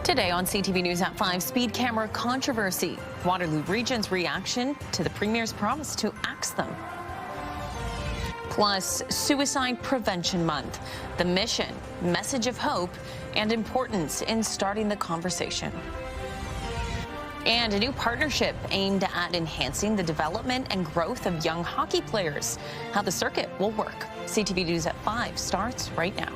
Today on CTV News at 5, speed camera controversy. Waterloo Region's reaction to the Premier's promise to axe them. Plus, Suicide Prevention Month. The mission, message of hope, and importance in starting the conversation. And a new partnership aimed at enhancing the development and growth of young hockey players. How the circuit will work. CTV News at 5 starts right now.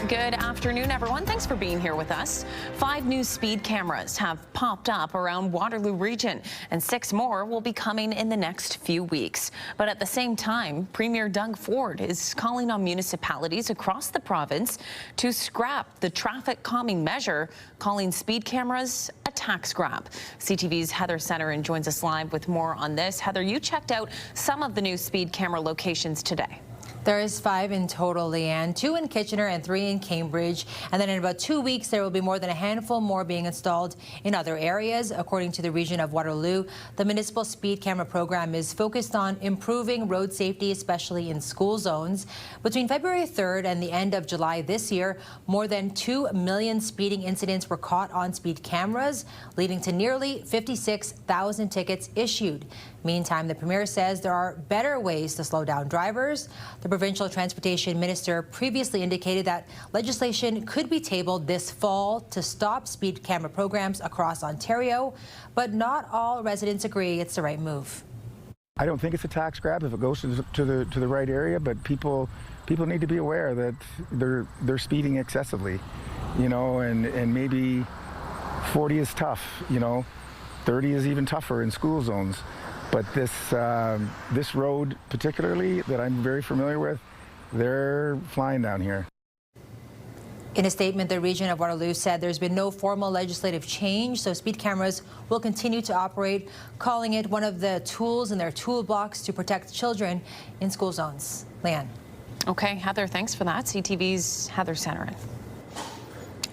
Good afternoon, everyone. Thanks for being here with us. 5 new speed cameras have popped up around Waterloo Region, and 6 more will be coming in the next few weeks. But at the same time, Premier Doug Ford is calling on municipalities across the province to scrap the traffic calming measure, calling speed cameras a tax grab. CTV's Heather Centerin joins us live with more on this. Heather, you checked out some of the new speed camera locations today. There is 5 in total, Leanne, 2 in Kitchener and 3 in Cambridge. And then in about 2 weeks, there will be more than a handful more being installed in other areas. According to the region of Waterloo, the municipal speed camera program is focused on improving road safety, especially in school zones. Between February 3rd and the end of July this year, more than 2 million speeding incidents were caught on speed cameras, leading to nearly 56,000 tickets issued. Meantime, the Premier says there are better ways to slow down drivers. The provincial transportation minister previously indicated that legislation could be tabled this fall to stop speed camera programs across Ontario, but not all residents agree it's the right move. I don't think it's a tax grab if it goes to the right area, but people need to be aware that they're speeding excessively, you know, and maybe 40 is tough, you know, 30 is even tougher in school zones. But this road particularly that I'm very familiar with, they're flying down here. In a statement, the region of Waterloo said there's been no formal legislative change, so speed cameras will continue to operate, calling it one of the tools in their toolbox to protect children in school zones. Leanne. Okay, Heather, thanks for that. CTV's Heather Centerin.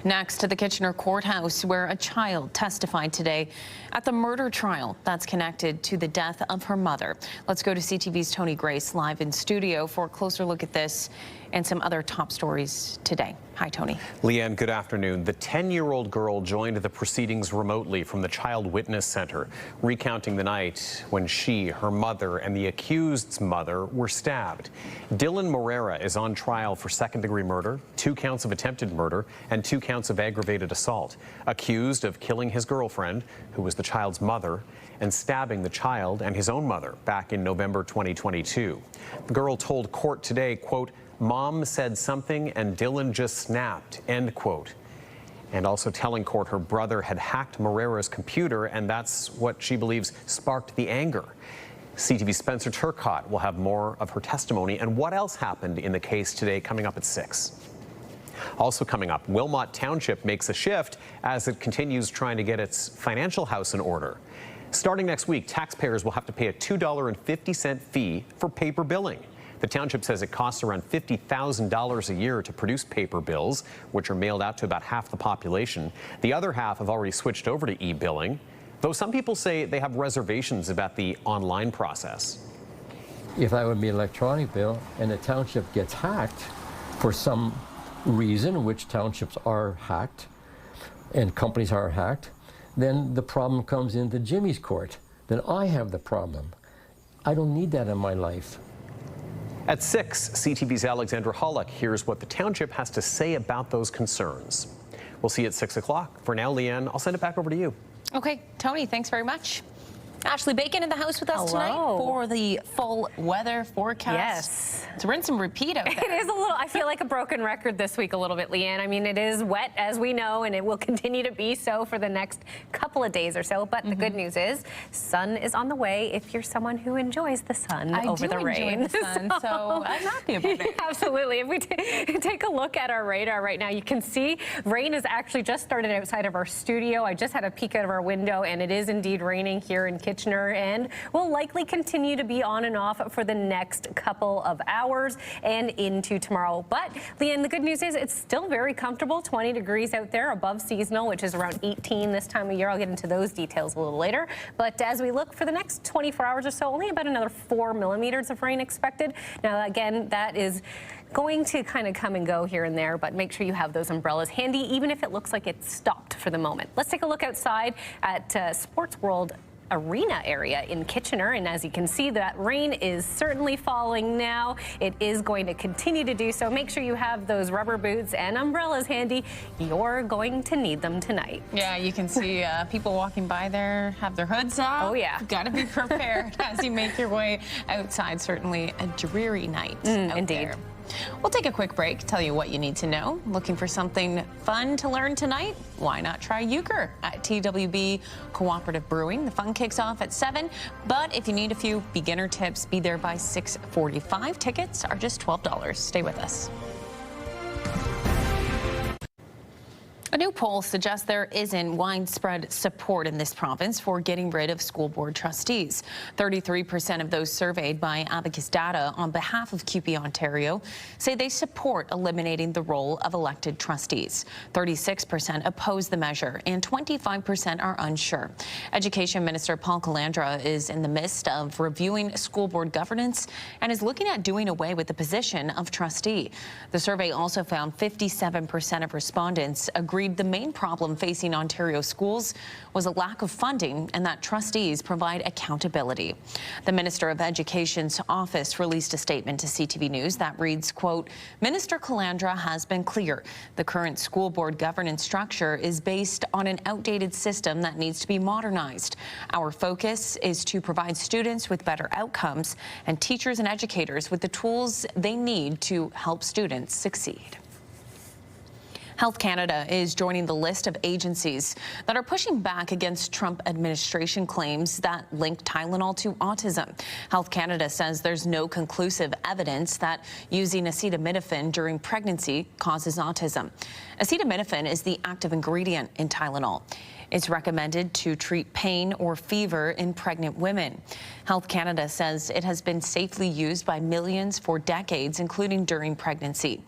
Next to the Kitchener courthouse, where a child testified today at the murder trial that's connected to the death of her mother. Let's go to CTV's Tony Grace live in studio for a closer look at this and some other top stories today. Hi, Tony. Leanne, good afternoon. The 10-year-old girl joined the proceedings remotely from the Child Witness Center, recounting the night when she, her mother, and the accused's mother were stabbed. Dylan Morera is on trial for second-degree murder, 2 counts of attempted murder, and 2 counts of aggravated assault, accused of killing his girlfriend, who was the child's mother, and stabbing the child and his own mother back in November 2022. The girl told court today, quote, "Mom said something and Dylan just snapped," end quote. And also telling court her brother had hacked Morera's computer, and that's what she believes sparked the anger. CTV's Spencer Turcott will have more of her testimony and what else happened in the case today, coming up at 6. Also coming up, Wilmot Township makes a shift as it continues trying to get its financial house in order. Starting next week, taxpayers will have to pay a $2.50 fee for paper billing. The township says it costs around $50,000 a year to produce paper bills, which are mailed out to about half the population. The other half have already switched over to e-billing, though some people say they have reservations about the online process. If that would be an electronic bill and the township gets hacked for some reason, which townships are hacked and companies are hacked, then the problem comes into Jimmy's court. Then I have the problem. I don't need that in my life. At 6, CTV's Alexandra Hollick hears what the township has to say about those concerns. We'll see you at 6 o'clock. For now, Leanne, I'll send it back over to you. Okay, Tony, thanks very much. Ashley Bacon in the house with us tonight Hello. for the full weather forecast. Yes. It's rinse and repeat out there. It is a little, I feel like a broken record this week a little bit, Leanne. I mean, it is wet, as we know, and it will continue to be so for the next couple of days or so. But the good news is, sun is on the way if you're someone who enjoys the sun over the rain. Enjoy the sun, so I'm happy about it. Absolutely. If we take a look at our radar right now, you can see rain has actually just started outside of our studio. I just had a peek out of our window, and it is indeed raining here in Kitchener and will likely continue to be on and off for the next couple of hours and into tomorrow. But Leanne, the good news is it's still very comfortable, 20 degrees out there above seasonal, which is around 18 this time of year. I'll get into those details a little later. But as we look for the next 24 hours or so, only about another 4 millimeters of rain expected. Now, again, that is going to kind of come and go here and there, but make sure you have those umbrellas handy, even if it looks like it's stopped for the moment. Let's take a look outside at Sports World Arena area in Kitchener, and as you can see, that rain is certainly falling now. It is going to continue to do so. Make sure you have those rubber boots and umbrellas handy. You're going to need them tonight. Yeah, you can see people walking by there have their hoods up. Oh yeah, got to be prepared as you make your way outside. Certainly a dreary night out indeed there. We'll take a quick break, tell you what you need to know. Looking for something fun to learn tonight? Why not try euchre at TWB Cooperative Brewing? The fun kicks off at 7, but if you need a few beginner tips, be there by 6:45. Tickets are just $12. Stay with us. A new poll suggests there isn't widespread support in this province for getting rid of school board trustees. 33% of those surveyed by Abacus Data on behalf of CUPE Ontario say they support eliminating the role of elected trustees. 36% oppose the measure and 25% are unsure. Education Minister Paul Calandra is in the midst of reviewing school board governance and is looking at doing away with the position of trustee. The survey also found 57% of respondents agreed the main problem facing Ontario schools was a lack of funding and that trustees provide accountability. The Minister of Education's office released a statement to CTV News that reads, quote, Minister Calandra has been clear. The current school board governance structure is based on an outdated system that needs to be modernized. Our focus is to provide students with better outcomes and teachers and educators with the tools they need to help students succeed. Health Canada is joining the list of agencies that are pushing back against Trump administration claims that link Tylenol to autism. Health Canada says there's no conclusive evidence that using acetaminophen during pregnancy causes autism. Acetaminophen is the active ingredient in Tylenol. It's recommended to treat pain or fever in pregnant women. Health Canada says it has been safely used by millions for decades, including during pregnancy.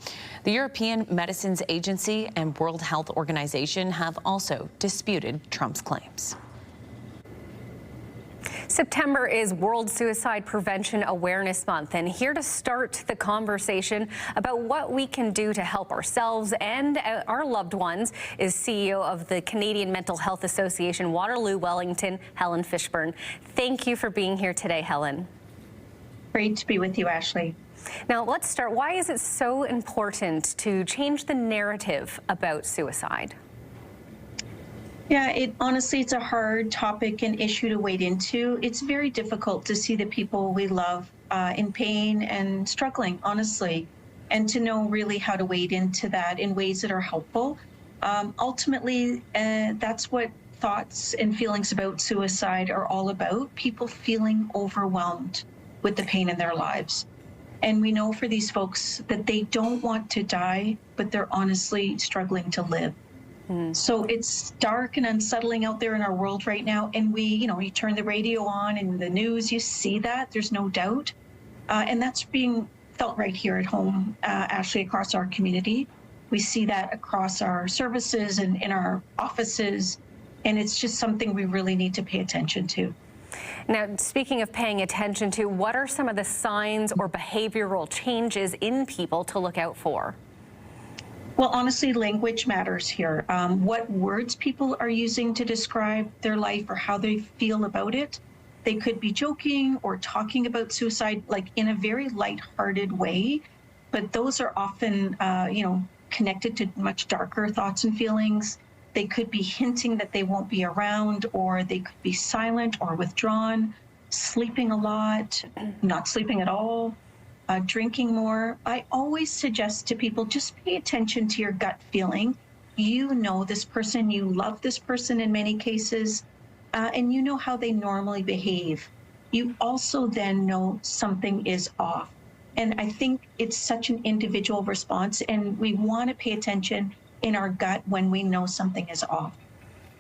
The European Medicines Agency and World Health Organization have also disputed Trump's claims. September is World Suicide Prevention Awareness Month, and here to start the conversation about what we can do to help ourselves and our loved ones is CEO of the Canadian Mental Health Association, Waterloo Wellington, Helen Fishburn. Thank you for being here today, Helen. Great to be with you, Ashley. Now, let's start. Why is it so important to change the narrative about suicide? Yeah, honestly, it's a hard topic and issue to wade into. It's very difficult to see the people we love in pain and struggling, honestly, and to know really how to wade into that in ways that are helpful. Ultimately, that's what thoughts and feelings about suicide are all about, people feeling overwhelmed with the pain in their lives. And we know for these folks that they don't want to die, but they're honestly struggling to live. So it's dark and unsettling out there in our world right now. And you turn the radio on and the news, you see that, there's no doubt. And that's being felt right here at home, Ashley, across our community. We see that across our services and in our offices. And it's just something we really need to pay attention to. Now, speaking of paying attention to, what are some of the signs or behavioral changes in people to look out for? Well, honestly, language matters here. What words people are using to describe their life or how they feel about it. They could be joking or talking about suicide like in a very lighthearted way, but those are often, connected to much darker thoughts and feelings. They could be hinting that they won't be around, or they could be silent or withdrawn, sleeping a lot, not sleeping at all. Drinking more. I always suggest to people, just pay attention to your gut feeling. You know this person, you love this person in many cases, and you know how they normally behave. You also then know something is off. And I think it's such an individual response, and we want to pay attention in our gut when we know something is off.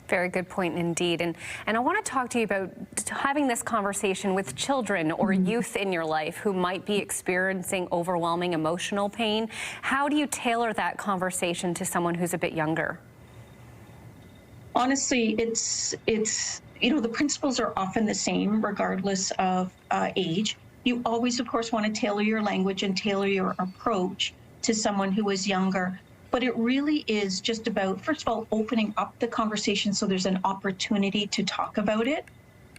Very good point indeed. And I want to talk to you about having this conversation with children or youth in your life who might be experiencing overwhelming emotional pain. How do you tailor that conversation to someone who's a bit younger? Honestly, it's the principles are often the same regardless of age. You always, of course, want to tailor your language and tailor your approach to someone who is younger. But it really is just about, first of all, opening up the conversation so there's an opportunity to talk about it.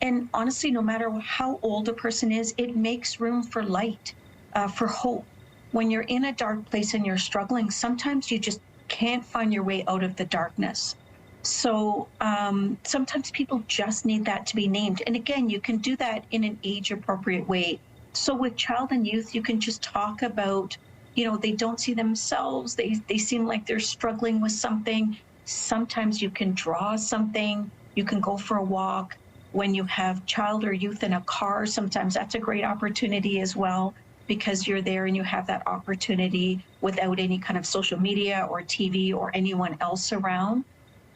And honestly, no matter how old a person is, it makes room for light, for hope. When you're in a dark place and you're struggling, sometimes you just can't find your way out of the darkness. So sometimes people just need that to be named. And again, you can do that in an age-appropriate way. So with child and youth, you can just talk about, they don't see themselves. They seem like they're struggling with something. Sometimes you can draw something. You can go for a walk. When you have child or youth in a car, sometimes that's a great opportunity as well, because you're there and you have that opportunity without any kind of social media or TV or anyone else around.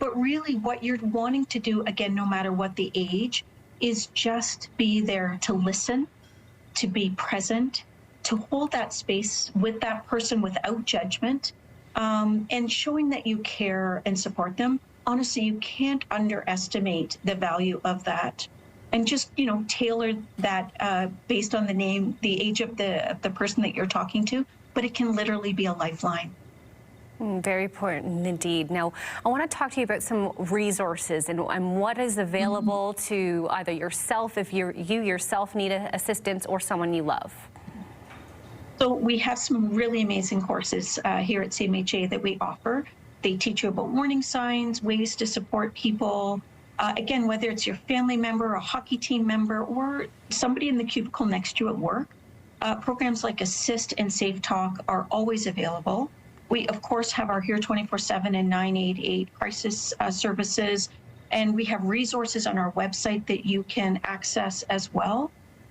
But really what you're wanting to do, again, no matter what the age, is just be there to listen, to be present, to hold that space with that person without judgment, and showing that you care and support them. Honestly, you can't underestimate the value of that. And just, tailor that based on the age of the person that you're talking to, but it can literally be a lifeline. Very important indeed. Now, I want to talk to you about some resources and what is available to either yourself, if you yourself need assistance, or someone you love. So we have some really amazing courses here at CMHA that we offer. They teach you about warning signs, ways to support people. Again, whether it's your family member, a hockey team member, or somebody in the cubicle next to you at work, programs like Assist and Safe Talk are always available. We, of course, have our Here 24/7 and 988 crisis services, and we have resources on our website that you can access as well.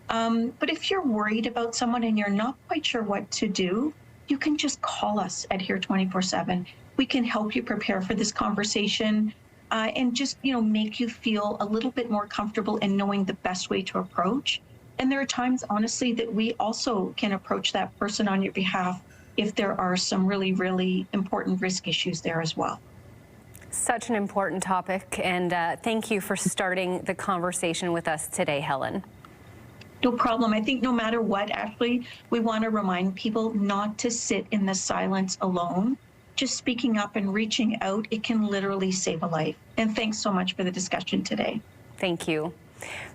But if you're worried about someone and you're not quite sure what to do, you can just call us at Here 24/7. We can help you prepare for this conversation and just, make you feel a little bit more comfortable in knowing the best way to approach. And there are times, honestly, that we also can approach that person on your behalf if there are some really, really important risk issues there as well. Such an important topic, and thank you for starting the conversation with us today, Helen. No problem. I think no matter what, Ashley, we want to remind people not to sit in the silence alone. Just speaking up and reaching out, it can literally save a life. And thanks so much for the discussion today. Thank you.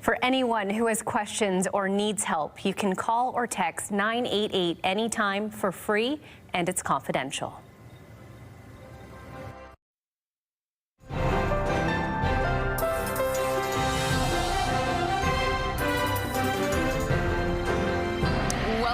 For anyone who has questions or needs help, you can call or text 988 anytime for free, and it's confidential.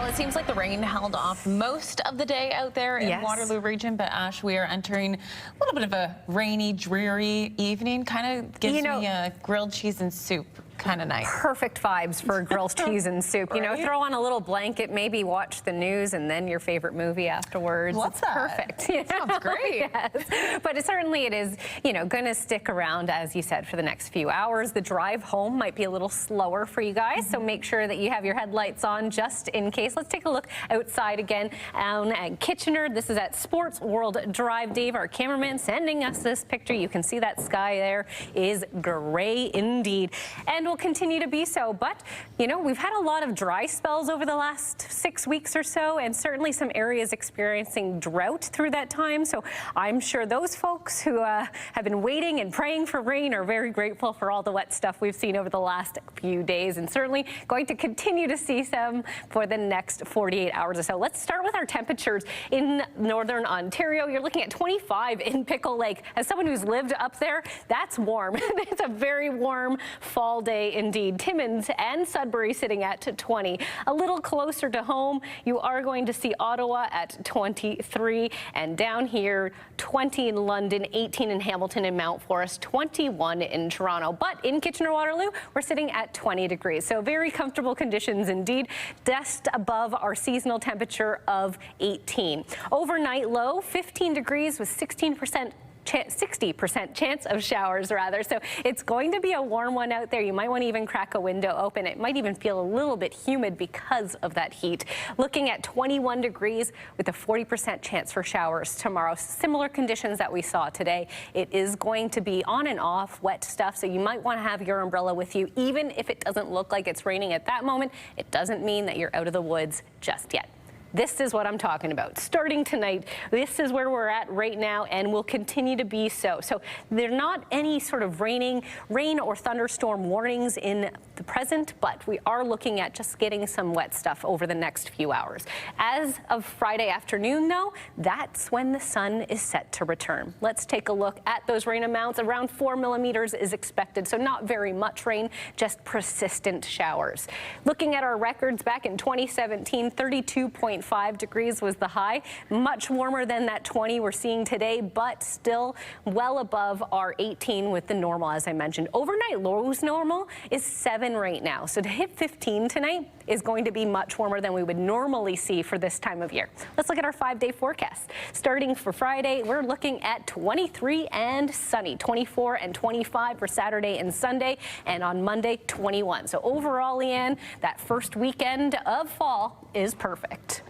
It seems like the rain held off most of the day out there in Waterloo Region, but Ash, we are entering a little bit of a rainy, dreary evening. Kind of gives me a grilled cheese and soup kind of night. Perfect vibes for grilled cheese and soup. Right? Throw on a little blanket, maybe watch the news, and then your favorite movie afterwards. What's that? Perfect. Sounds great. Yes. But it is, going to stick around, as you said, for the next few hours. The drive home might be a little slower for you guys, so make sure that you have your headlights on just in case. Let's take a look outside again down at Kitchener. This is at Sports World Drive. Dave, our cameraman, sending us this picture. You can see that sky there is gray indeed. And will continue to be so. But, we've had a lot of dry spells over the last 6 weeks or so, and certainly some areas experiencing drought through that time. So I'm sure those folks who have been waiting and praying for rain are very grateful for all the wet stuff we've seen over the last few days, and certainly going to continue to see some for the next 48 hours or so. Let's start with our temperatures in northern Ontario. You're looking at 25 in Pickle Lake. As someone who's lived up there, that's warm. It's a very warm fall day indeed. Timmins and Sudbury sitting at 20. A little closer to home, you are going to see Ottawa at 23, and down here 20 in London, 18 in Hamilton and Mount Forest, 21 in Toronto. But in Kitchener-Waterloo, we're sitting at 20 degrees. So very comfortable conditions indeed, just above our seasonal temperature of 18. Overnight low, 15 degrees with 16% 60% chance of showers, rather. So it's going to be a warm one out there. You might want to even crack a window open. It might even feel a little bit humid because of that heat. Looking at 21 degrees with a 40% chance for showers tomorrow. Similar conditions that we saw today. It is going to be on and off wet stuff, so you might want to have your umbrella with you. Even if it doesn't look like it's raining at that moment, it doesn't mean that you're out of the woods just yet. This is what I'm talking about. Starting tonight, this is where we're at right now and will continue to be so. So there are not any sort of rain or thunderstorm warnings in the present, but we are looking at just getting some wet stuff over the next few hours. As of Friday afternoon, though, that's when the sun is set to return. Let's take a look at those rain amounts. Around 4 millimeters is expected, so not very much rain, just persistent showers. Looking at our records back in 2017, 32.5 degrees was the high, much warmer than that 20 we're seeing today, but still well above our 18 with the normal, as I mentioned. Overnight lows normal is 7 right now, so to hit 15 tonight is going to be much warmer than we would normally see for this time of year. Let's look at our 5-day forecast. Starting for Friday, we're looking at 23 and sunny, 24 and 25 for Saturday and Sunday, and on Monday, 21. So overall, Leanne, that first weekend of fall is perfect.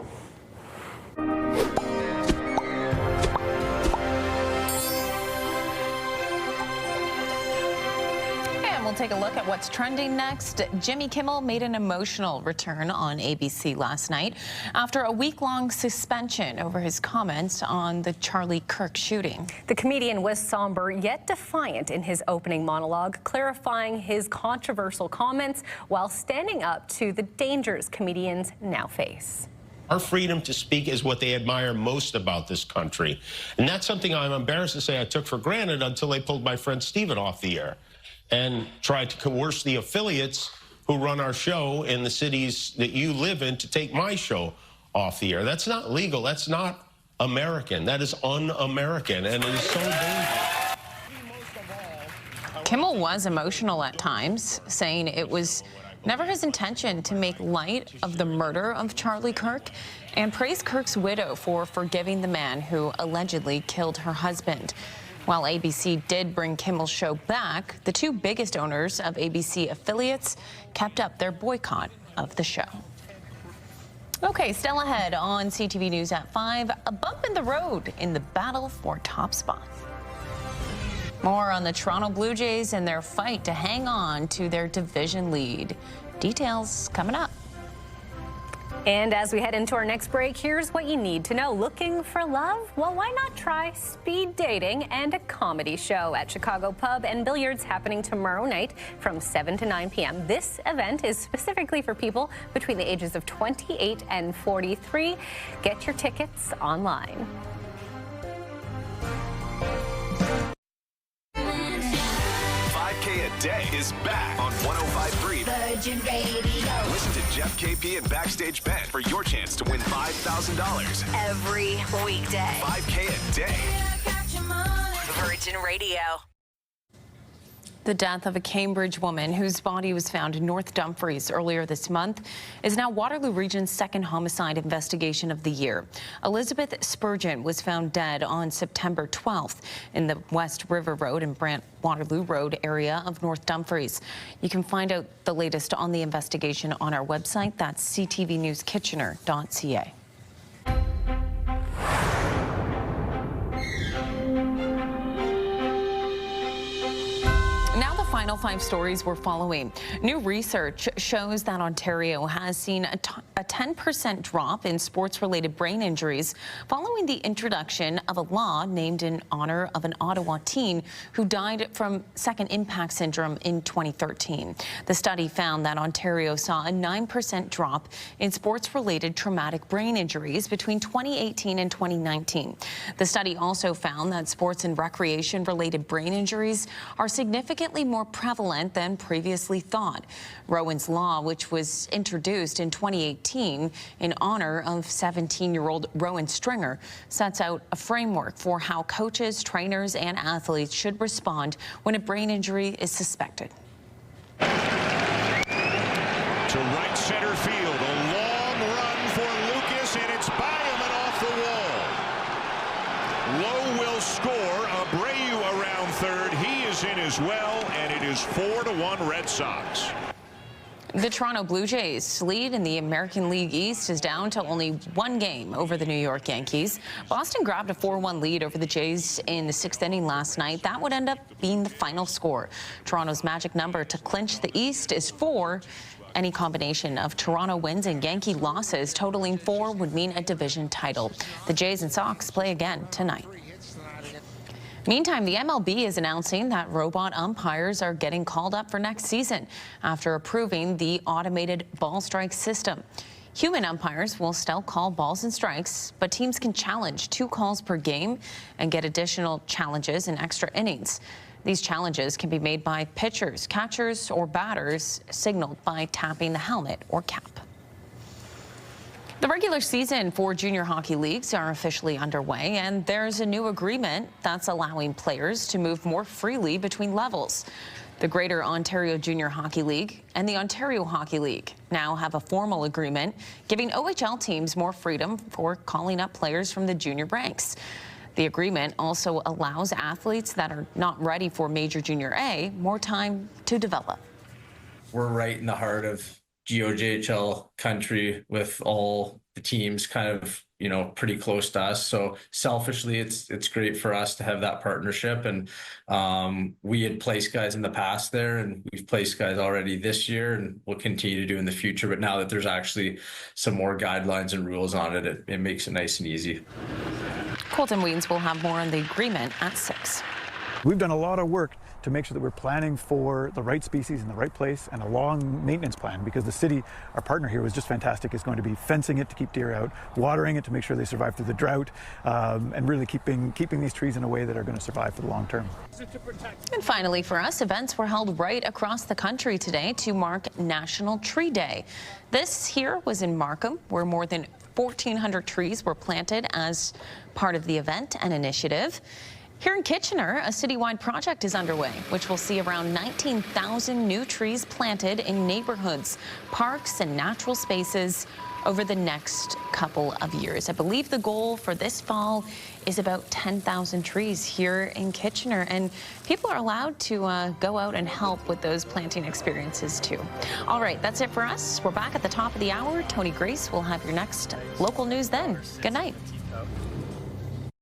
And we'll take a look at what's trending next. Jimmy Kimmel made an emotional return on ABC last night after a week-long suspension over his comments on the Charlie Kirk shooting. The comedian was somber yet defiant in his opening monologue, clarifying his controversial comments while standing up to the dangers comedians now face. Our freedom to speak is what they admire most about this country. And that's something I'm embarrassed to say I took for granted until they pulled my friend Stephen off the air and tried to coerce the affiliates who run our show in the cities that you live in to take my show off the air. That's not legal. That's not American. That is un-American, and it is so dangerous. Kimmel was emotional at times, saying it was never his intention to make light of the murder of Charlie Kirk, and praised Kirk's widow for forgiving the man who allegedly killed her husband. While ABC did bring Kimmel's show back, the two biggest owners of ABC affiliates kept up their boycott of the show. Okay, still ahead on CTV News at 5, a bump in the road in the battle for top spot. More on the Toronto Blue Jays and their fight to hang on to their division lead. Details coming up. And as we head into our next break, here's what you need to know. Looking for love? Well, why not try speed dating and a comedy show at Chicago Pub and Billiards, happening tomorrow night from 7 to 9 p.m. This event is specifically for people between the ages of 28 and 43. Get your tickets online. A Day is back on 105.3 Virgin Radio. Listen to Jeff KP and Backstage Ben for your chance to win $5,000 Every weekday. 5K a day. Virgin Radio. The death of a Cambridge woman whose body was found in North Dumfries earlier this month is now Waterloo Region's second homicide investigation of the year. Elizabeth Spurgeon was found dead on September 12th in the West River Road and Brant Waterloo Road area of North Dumfries. You can find out the latest on the investigation on our website. That's ctvnewskitchener.ca. Final 5 stories we're following. New research shows that Ontario has seen a 10% drop in sports-related brain injuries following the introduction of a law named in honor of an Ottawa teen who died from second impact syndrome in 2013. The study found that Ontario saw a 9% drop in sports-related traumatic brain injuries between 2018 and 2019. The study also found that sports and recreation-related brain injuries are significantly more prevalent than previously thought. Rowan's Law, which was introduced in 2018 in honor of 17-year-old Rowan Stringer, sets out a framework for how coaches, trainers, and athletes should respond when a brain injury is suspected. To right center field, a long run for Lucas, and it's by him and off the wall. Lowe will score a brain is in as well, and it is 4-1 Red Sox. The Toronto Blue Jays' lead in the American League East is down to only one game over the New York Yankees. Boston grabbed a 4-1 lead over the Jays in the 6th inning last night. That would end up being the final score. Toronto's magic number to clinch the East is 4. Any combination of Toronto wins and Yankee losses totaling 4 would mean a division title. The Jays and Sox play again tonight. Meantime, the MLB is announcing that robot umpires are getting called up for next season after approving the automated ball strike system. Human umpires will still call balls and strikes, but teams can challenge 2 calls per game and get additional challenges in extra innings. These challenges can be made by pitchers, catchers, or batters, signaled by tapping the helmet or cap. The regular season for junior hockey leagues are officially underway, and there's a new agreement that's allowing players to move more freely between levels. The Greater Ontario Junior Hockey League and the Ontario Hockey League now have a formal agreement giving OHL teams more freedom for calling up players from the junior ranks. The agreement also allows athletes that are not ready for Major Junior A more time to develop. We're right in the heart of GOJHL country with all the teams kind of, pretty close to us. So selfishly, it's great for us to have that partnership. And we had placed guys in the past there, and we've placed guys already this year, and we'll continue to do in the future. But now that there's actually some more guidelines and rules on it, it makes it nice and easy. Colton Weens will have more on the agreement at 6. We've done a lot of work to make sure that we're planning for the right species in the right place and a long maintenance plan, because the city, our partner here, was just fantastic. Is going to be fencing it to keep deer out, watering it to make sure they survive through the drought, and really keeping these trees in a way that are going to survive for the long term. And finally for us, events were held right across the country today to mark National Tree Day. This here was in Markham, where more than 1,400 trees were planted as part of the event and initiative. Here in Kitchener, a citywide project is underway, which will see around 19,000 new trees planted in neighborhoods, parks, and natural spaces over the next couple of years. I believe the goal for this fall is about 10,000 trees here in Kitchener, and people are allowed to go out and help with those planting experiences too. All right, that's it for us. We're back at the top of the hour. Tony Grace will have your next local news then. Good night.